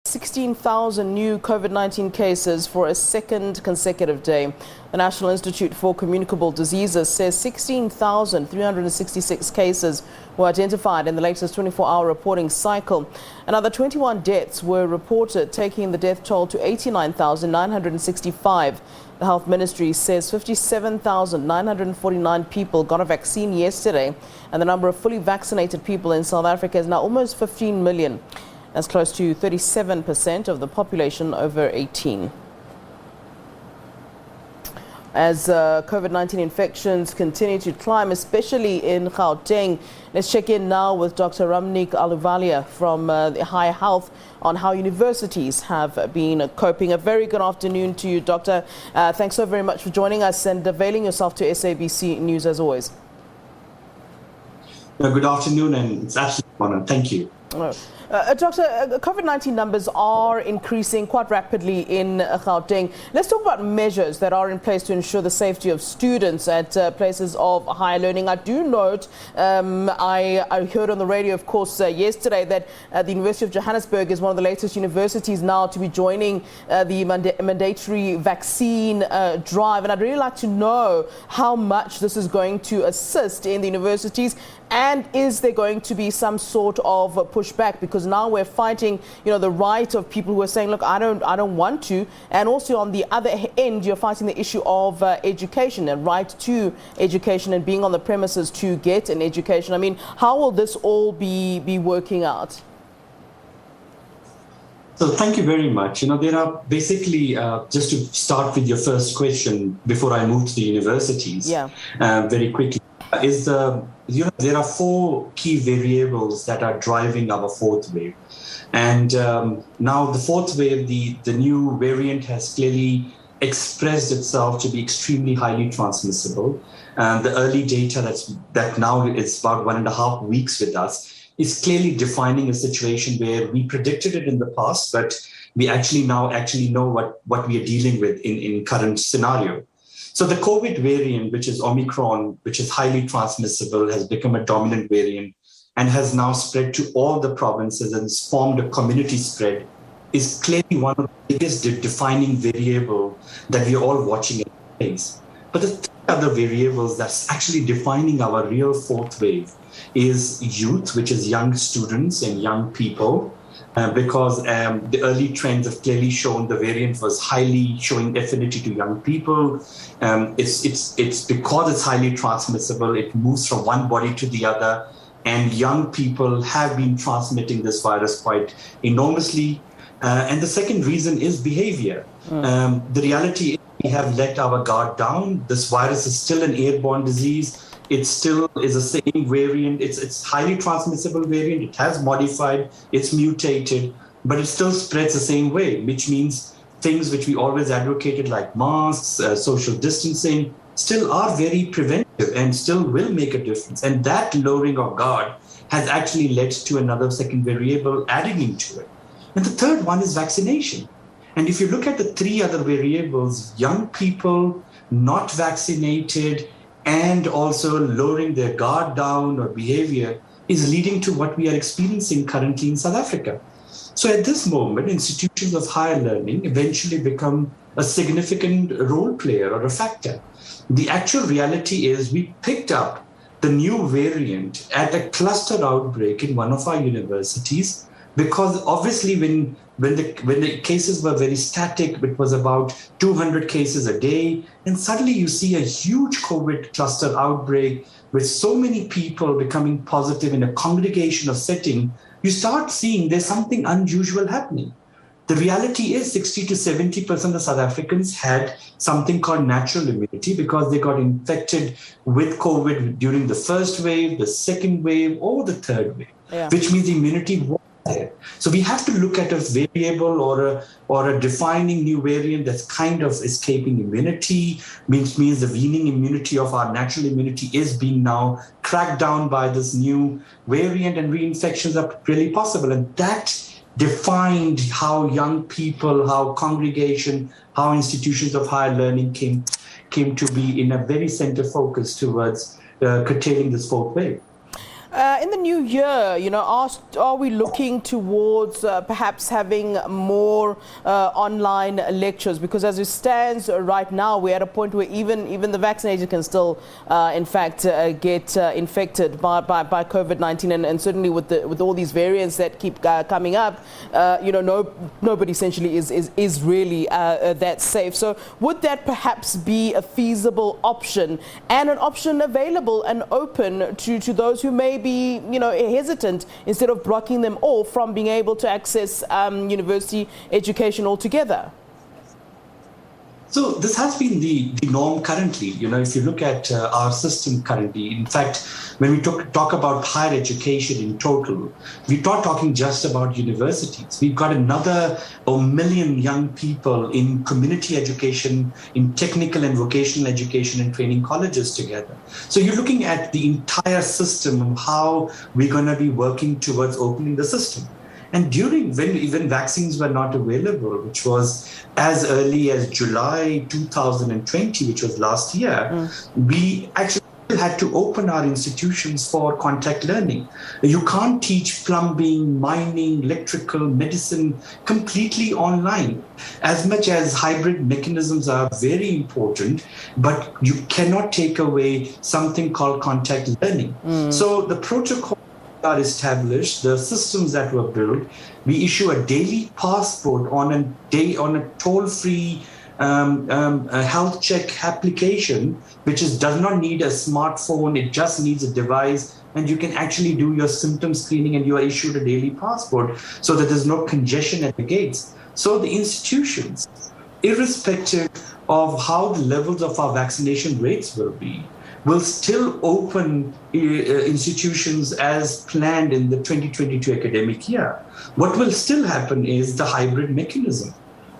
16,000 new COVID-19 cases for a second consecutive day. The National Institute for Communicable Diseases says 16,366 cases were identified in the latest 24-hour reporting cycle. Another 21 deaths were reported, taking the death toll to 89,965. The Health Ministry says 57,949 people got a vaccine yesterday, and the number of fully vaccinated people in South Africa is now almost 15 million. That's close to 37% of the population over 18. As COVID-19 infections continue to climb, especially in Gauteng, let's check in now with Dr. Ramneek Ahluwalia from the High Health on how universities have been coping. A very good afternoon to you, Doctor. Thanks so very much for joining us and availing yourself to SABC News as always. Good afternoon, and it's absolutely an honor. Thank you. Doctor, COVID-19 numbers are increasing quite rapidly in Gauteng. Let's talk about measures that are in place to ensure the safety of students at places of higher learning. I do note, I heard on the radio, of course, yesterday that the University of Johannesburg is one of the latest universities now to be joining the mandatory vaccine drive. And I'd really like to know how much this is going to assist in the universities, and is there going to be some sort of pushback? Because now we're fighting, the right of people who are saying, look, I don't want to. And also on the other end, you're fighting the issue of education and right to education and being on the premises to get an education. I mean, how will this all be working out? So thank you very much. There are basically, just to start with your first question before I move to the universities, very quickly, there are four key variables that are driving our fourth wave. And now the fourth wave, the new variant has clearly expressed itself to be extremely highly transmissible. And the early data that now is about 1.5 weeks with us is clearly defining a situation where we predicted it in the past, but we actually know what we are dealing with in current scenario. So the COVID variant, which is Omicron, which is highly transmissible, has become a dominant variant and has now spread to all the provinces and has formed a community spread, is clearly one of the biggest defining variable that we are all watching in place. But the three other variables that's actually defining our real fourth wave is youth, which is young students and young people, because the early trends have clearly shown the variant was highly showing affinity to young people. It's because it's highly transmissible, it moves from one body to the other, and young people have been transmitting this virus quite enormously. And the second reason is behavior. The reality is we have let our guard down. This virus is still an airborne disease. It still is the same variant. It's highly transmissible variant. It has modified, it's mutated, but it still spreads the same way, which means things which we always advocated like masks, social distancing, still are very preventive and still will make a difference. And that lowering of guard has actually led to another second variable adding into it. And the third one is vaccination. And if you look at the three other variables, young people, not vaccinated, and also lowering their guard down or behavior is leading to what we are experiencing currently in South Africa. So at this moment, institutions of higher learning eventually become a significant role player or a factor. The actual reality is we picked up the new variant at a cluster outbreak in one of our universities, because obviously when the cases were very static, it was about 200 cases a day, and suddenly you see a huge COVID cluster outbreak with so many people becoming positive in a congregation of setting, you start seeing there's something unusual happening. The reality is 60 to 70% of South Africans had something called natural immunity because they got infected with COVID during the first wave, the second wave, or the third wave, which means immunity was there. So we have to look at a variable or a defining new variant that's kind of escaping immunity, which means the waning immunity of our natural immunity is being now cracked down by this new variant, and reinfections are really possible. And that defined how young people, how congregation, how institutions of higher learning came to be in a very center focus towards curtailing this fourth wave. In the new year, are we looking towards perhaps having more online lectures? Because as it stands right now, we're at a point where even the vaccinated can still, in fact, get infected by COVID-19, and certainly with all these variants that keep coming up, nobody essentially is really that safe. So would that perhaps be a feasible option and an option available and open to those who may be hesitant, instead of blocking them off from being able to access university education altogether? So this has been the norm currently. If you look at our system currently, in fact, when we talk about higher education in total, we're not talking just about universities. We've got another 1 million young people in community education, in technical and vocational education and training colleges together. So you're looking at the entire system of how we're going to be working towards opening the system. And when even vaccines were not available, which was as early as July 2020, which was last year, we actually had to open our institutions for contact learning. You can't teach plumbing, mining, electrical, medicine completely online. As much as hybrid mechanisms are very important, but you cannot take away something called contact learning. So the protocol are established, the systems that were built, we issue a daily passport on a toll-free health check application, which does not need a smartphone, it just needs a device, and you can actually do your symptom screening, and you are issued a daily passport so that there's no congestion at the gates. So the institutions, irrespective of how the levels of our vaccination rates will still open institutions as planned in the 2022 academic year. What will still happen is the hybrid mechanism.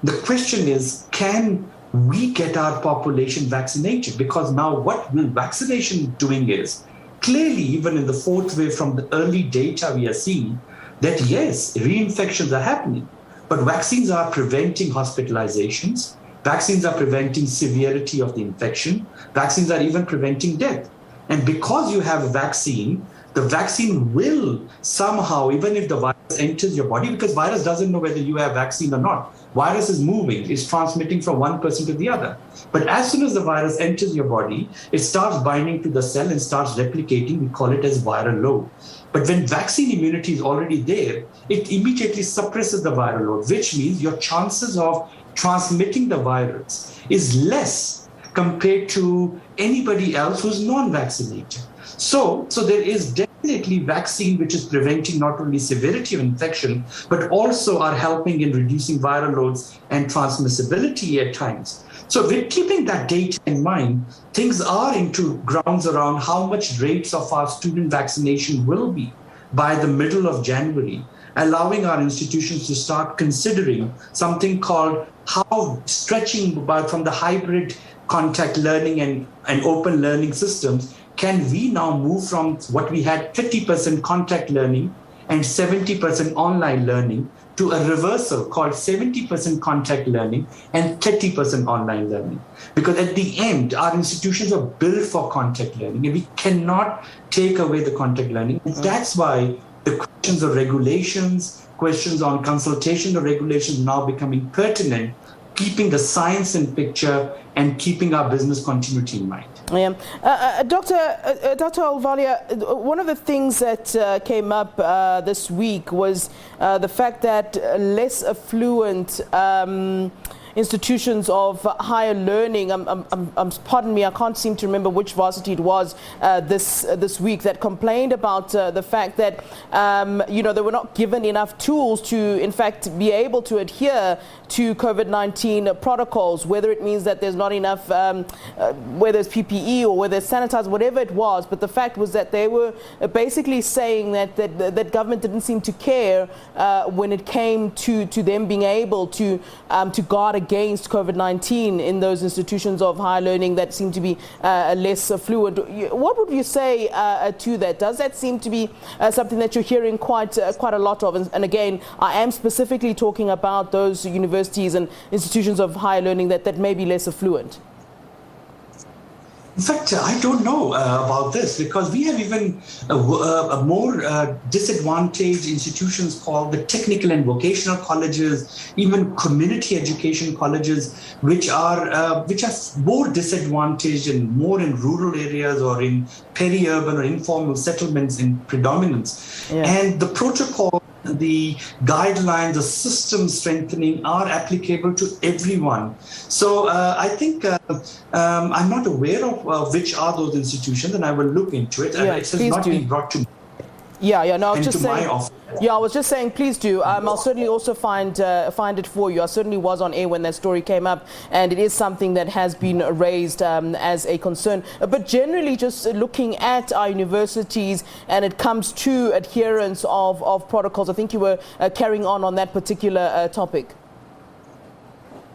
The question is, can we get our population vaccinated? Because now what vaccination doing is, clearly even in the fourth wave, from the early data we are seeing that yes, reinfections are happening, but vaccines are preventing hospitalizations. Vaccines are preventing severity of the infection. Vaccines are even preventing death. And because you have a vaccine, the vaccine will somehow, even if the virus enters your body, because virus doesn't know whether you have vaccine or not. Virus is moving, it's transmitting from one person to the other. But as soon as the virus enters your body, it starts binding to the cell and starts replicating. We call it as viral load. But when vaccine immunity is already there, it immediately suppresses the viral load, which means your chances of transmitting the virus is less compared to anybody else who's non-vaccinated. So there is definitely vaccine which is preventing not only severity of infection, but also are helping in reducing viral loads and transmissibility at times. So with keeping that data in mind, things are into grounds around how much rates of our student vaccination will be by the middle of January, allowing our institutions to start considering something called how stretching from the hybrid contact learning and open learning systems, can we now move from what we had 50% contact learning and 70% online learning to a reversal called 70% contact learning and 30% online learning. Because at the end, our institutions are built for contact learning and we cannot take away the contact learning. And that's why the questions of regulations, questions on consultation of regulations now becoming pertinent, keeping the science in picture and keeping our business continuity in mind. Yeah. Dr. Ahluwalia, one of the things that came up this week was the fact that less affluent institutions of higher learning, pardon me, I can't seem to remember which varsity it was this week, that complained about the fact that they were not given enough tools to in fact be able to adhere to COVID-19 protocols, whether it means that there's not enough, whether it's PPE or whether it's sanitized, whatever it was. But the fact was that they were basically saying that government didn't seem to care when it came to them being able to guard against COVID-19 in those institutions of higher learning that seem to be less affluent. What would you say to that? Does that seem to be something that you're hearing quite a lot of? And again, I am specifically talking about those universities and institutions of higher learning that may be less affluent. In fact, I don't know about this because we have even more disadvantaged institutions called the technical and vocational colleges, even community education colleges, which are more disadvantaged and more in rural areas or in peri-urban or informal settlements in predominance. Yeah. And the protocol, the guidelines, the system strengthening are applicable to everyone. So I think I'm not aware of which are those institutions, and I will look into it. Yeah, it has not been brought to me. Yeah, no, I was just saying. Yeah, I was just saying, please do. I'll certainly also find it for you. I certainly was on air when that story came up, and it is something that has been raised as a concern. But generally, just looking at our universities, and it comes to adherence of protocols. I think you were carrying on that particular topic.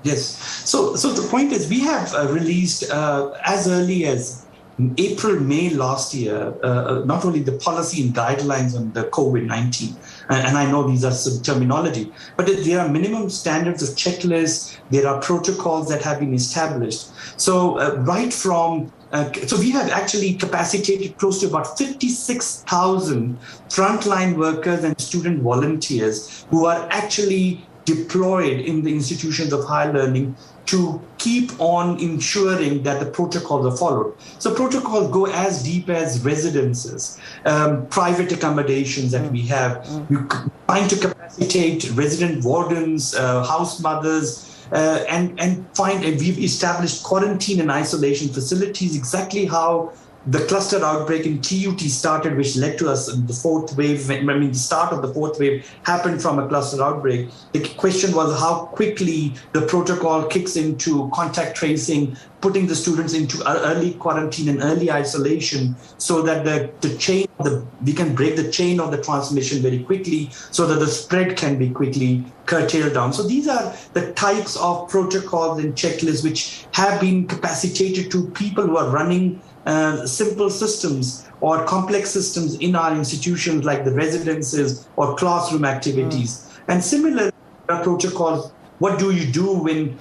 Yes. So the point is, we have released as early as April, May last year, not only the policy and guidelines on the COVID-19, and I know these are some terminology, but there are minimum standards of checklists, there are protocols that have been established. So right from, so we have actually capacitated close to about 56,000 frontline workers and student volunteers who are actually deployed in the institutions of higher learning to keep on ensuring that the protocols are followed. So protocols go as deep as residences, private accommodations that we have. We're trying to capacitate resident wardens, house mothers, and we've established quarantine and isolation facilities, exactly how the cluster outbreak in TUT started, which led to us the fourth wave. I mean, the start of the fourth wave happened from a cluster outbreak. The question was how quickly the protocol kicks into contact tracing, putting the students into early quarantine and early isolation, so that we can break the chain of the transmission very quickly, so that the spread can be quickly curtailed down. So these are the types of protocols and checklists which have been capacitated to people who are running simple systems or complex systems in our institutions, like the residences or classroom activities. And similar protocols, what do you do when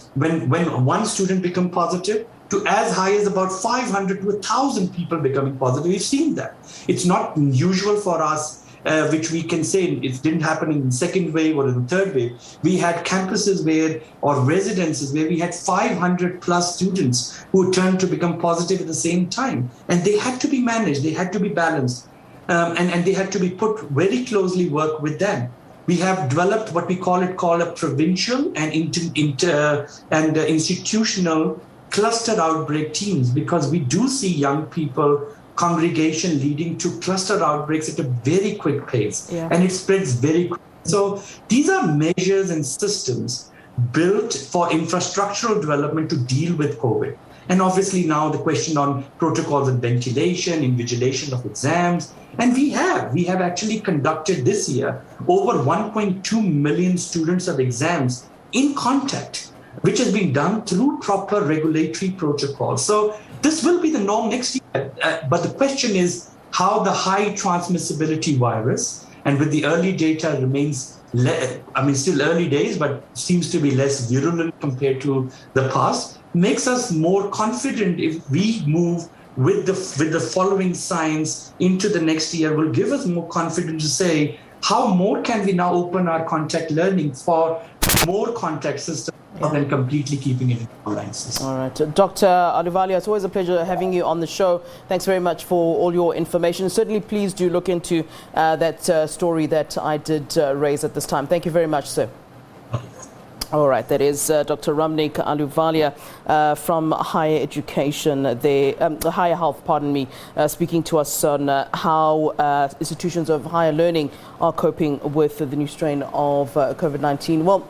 one student becomes positive, to as high as about 500 to 1,000 people becoming positive? We've seen that. It's not unusual for us, which we can say it didn't happen in the second wave or in the third wave. We had campuses or residences where we had 500 plus students who turned to become positive at the same time. And they had to be managed, they had to be balanced, and they had to be put very closely work with them. We have developed what we call a provincial and institutional cluster outbreak teams, because we do see young people congregation leading to cluster outbreaks at a very quick pace, and it spreads very quickly. So these are measures and systems built for infrastructural development to deal with COVID. And obviously now the question on protocols and ventilation, invigilation of exams. And we have actually conducted this year over 1.2 million students of exams in contact, which has been done through proper regulatory protocols. So this will be the norm next year. But the question is how the high transmissibility virus, and with the early data remains, still early days, but seems to be less virulent compared to the past, makes us more confident if we move with the following signs into the next year, will give us more confidence to say how more can we now open our contact learning for more contact systems than completely keeping it in online system. All right. Dr. Ahluwalia, it's always a pleasure having you on the show. Thanks very much for all your information. Certainly, please do look into that story that I did raise at this time. Thank you very much, sir. All right, that is Dr. Ramneek Ahluwalia from higher education, the higher health, speaking to us on how institutions of higher learning are coping with the new strain of COVID-19. Well,